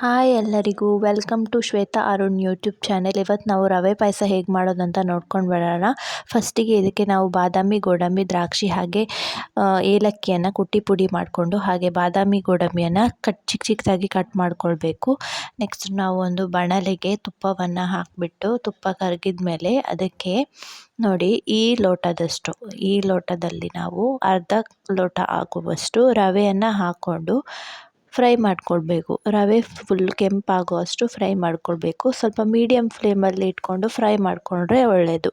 Hi ಎಲ್ಲರಿಗೂ welcome to Shweta Arun YouTube channel. ಇವತ್ತು ನಾವು ರವೆ ಪಾಯಸ ಹೇಗೆ ಮಾಡೋದಂತ ನೋಡ್ಕೊಂಡು ಬರೋಣ. ಫಸ್ಟಿಗೆ ಇದಕ್ಕೆ ನಾವು ಬಾದಾಮಿ, ಗೋಡಂಬಿ, ದ್ರಾಕ್ಷಿ ಹಾಗೆ ಏಲಕ್ಕಿಯನ್ನು ಕುಟ್ಟಿ ಪುಡಿ ಮಾಡಿಕೊಂಡು ಹಾಗೆ ಬಾದಾಮಿ, ಗೋಡಂಬಿಯನ್ನು ಚಿಕ್ಕದಾಗಿ ಕಟ್ ಮಾಡ್ಕೊಳ್ಬೇಕು. ನೆಕ್ಸ್ಟ್ ನಾವು ಒಂದು ಬಾಣಲೆಗೆ ತುಪ್ಪವನ್ನು ಹಾಕಿಬಿಟ್ಟು ತುಪ್ಪ ಕರಗಿದ ಮೇಲೆ ಅದಕ್ಕೆ ನೋಡಿ ಈ ಲೋಟದಲ್ಲಿ ನಾವು ಅರ್ಧ ಲೋಟ ಆಗುವಷ್ಟು ರವೆಯನ್ನು ಹಾಕ್ಕೊಂಡು ಫ್ರೈ ಮಾಡ್ಕೊಳ್ಬೇಕು. ರವೆ ಫುಲ್ ಕೆಂಪಾಗುವಷ್ಟು ಫ್ರೈ ಮಾಡ್ಕೊಳ್ಬೇಕು. ಸ್ವಲ್ಪ ಮೀಡಿಯಮ್ ಫ್ಲೇಮಲ್ಲಿ ಇಟ್ಕೊಂಡು ಫ್ರೈ ಮಾಡಿಕೊಂಡ್ರೆ ಒಳ್ಳೆಯದು.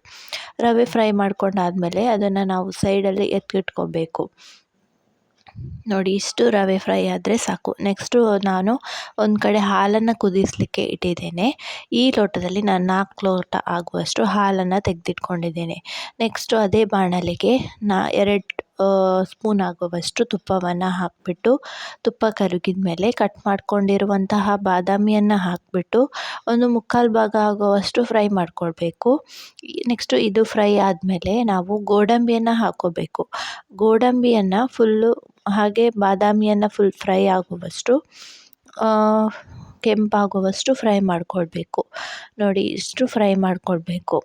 ರವೆ ಫ್ರೈ ಮಾಡ್ಕೊಂಡಾದಮೇಲೆ ಅದನ್ನು ನಾವು ಸೈಡಲ್ಲಿ ಎತ್ತಿಟ್ಕೋಬೇಕು. ನೋಡಿ, ಇಷ್ಟು ರವೆ ಫ್ರೈ ಆದರೆ ಸಾಕು. ನೆಕ್ಸ್ಟು ನಾನು ಒಂದು ಕಡೆ ಹಾಲನ್ನು ಕುದಿಸಲಿಕ್ಕೆ ಇಟ್ಟಿದ್ದೇನೆ. ಈ ಲೋಟದಲ್ಲಿ ನಾನು 4 ಲೋಟ ಆಗುವಷ್ಟು ಹಾಲನ್ನು ತೆಗೆದಿಟ್ಕೊಂಡಿದ್ದೇನೆ. ನೆಕ್ಸ್ಟು ಅದೇ ಬಾಣಲೆಗೆ 2 ಸ್ಪೂನ್ ಆಗುವಷ್ಟು ತುಪ್ಪವನ್ನು ಹಾಕಿಬಿಟ್ಟು ತುಪ್ಪ ಕರಗಿದ ಮೇಲೆ ಕಟ್ ಮಾಡ್ಕೊಂಡಿರುವಂತಹ ಬಾದಾಮಿಯನ್ನು ಹಾಕಿಬಿಟ್ಟು ಒಂದು 3/4 ಭಾಗ ಆಗುವಷ್ಟು ಫ್ರೈ ಮಾಡ್ಕೊಳ್ಬೇಕು. ನೆಕ್ಸ್ಟು ಇದು ಫ್ರೈ ಆದಮೇಲೆ ನಾವು ಗೋಡಂಬಿಯನ್ನು ಹಾಕ್ಕೋಬೇಕು. ಗೋಡಂಬಿಯನ್ನು ಫುಲ್ಲು ಹಾಗೆ ಬಾದಾಮಿಯನ್ನು ಫುಲ್ ಫ್ರೈ ಆಗುವಷ್ಟು ಕೆಂಪಾಗುವಷ್ಟು ಫ್ರೈ ಮಾಡ್ಕೊಳ್ಬೇಕು. ನೋಡಿ, ಇಷ್ಟು ಫ್ರೈ ಮಾಡ್ಕೊಳ್ಬೇಕು.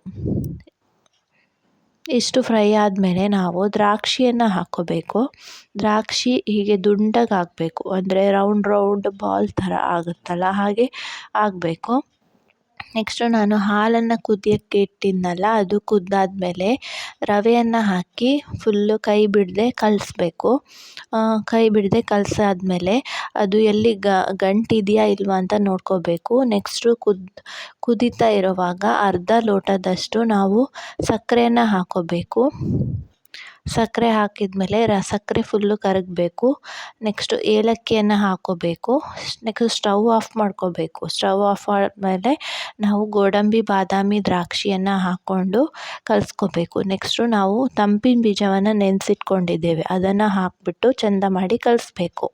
ಇಷ್ಟು ಫ್ರೈ ಆದಮೇಲೆ ನಾವು ದ್ರಾಕ್ಷಿಯನ್ನು ಹಾಕ್ಕೋಬೇಕು. ದ್ರಾಕ್ಷಿ ಹೀಗೆ ದುಂಡಗೆ ಆಗಬೇಕು, ಅಂದರೆ ರೌಂಡ್ ಬಾಲ್ ಥರ ಆಗುತ್ತಲ್ಲ ಹಾಗೆ ಆಗಬೇಕು. ನೆಕ್ಸ್ಟು ನಾನು ಹಾಲನ್ನು ಕುದಿಯೋಕ್ಕೆ ಇಟ್ಟಿದ್ನಲ್ಲ, ಅದು ಕುದ್ದಾದಮೇಲೆ ರವೆಯನ್ನು ಹಾಕಿ ಫುಲ್ಲು ಕೈ ಬಿಡದೆ ಕಲಿಸ್ಬೇಕು. ಕೈ ಬಿಡದೆ ಕಲಸಾದ್ಮೇಲೆ ಅದು ಎಲ್ಲಿ ಗಂಟಿದೆಯಾ ಇಲ್ವಾ ಅಂತ ನೋಡ್ಕೋಬೇಕು. ನೆಕ್ಸ್ಟು ಕುದೀತಾ ಇರುವಾಗ ಅರ್ಧ ಲೋಟದಷ್ಟು ನಾವು ಸಕ್ಕರೆಯನ್ನು ಹಾಕ್ಕೋಬೇಕು. ಸಕ್ಕರೆ ಹಾಕಿದ್ಮೇಲೆ ಸಕ್ಕರೆ ಫುಲ್ಲು ಕರಗಬೇಕು. ನೆಕ್ಸ್ಟು ಏಲಕ್ಕಿಯನ್ನು ಹಾಕ್ಕೋಬೇಕು. ನೆಕ್ಸ್ಟ್ ಸ್ಟವ್ ಆಫ್ ಮಾಡ್ಕೋಬೇಕು. ಸ್ಟವ್ ಆಫ್ ಆದಮೇಲೆ ನಾವು ಗೋಡಂಬಿ, ಬಾದಾಮಿ, ದ್ರಾಕ್ಷಿಯನ್ನು ಹಾಕ್ಕೊಂಡು ಕಲಿಸ್ಕೋಬೇಕು. ನೆಕ್ಸ್ಟು ನಾವು ತಂಪಿನ ಬೀಜವನ್ನು ನೆನೆಸಿಟ್ಕೊಂಡಿದ್ದೇವೆ, ಅದನ್ನು ಹಾಕಿಬಿಟ್ಟು ಚೆಂದ ಮಾಡಿ ಕಲಿಸ್ಬೇಕು.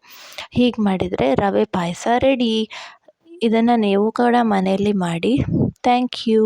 ಹೀಗೆ ಮಾಡಿದರೆ ರವೆ ಪಾಯಸ ರೆಡಿ. ಇದನ್ನು ನೀವು ಕೂಡ ಮನೆಯಲ್ಲಿ ಮಾಡಿ. Thank you.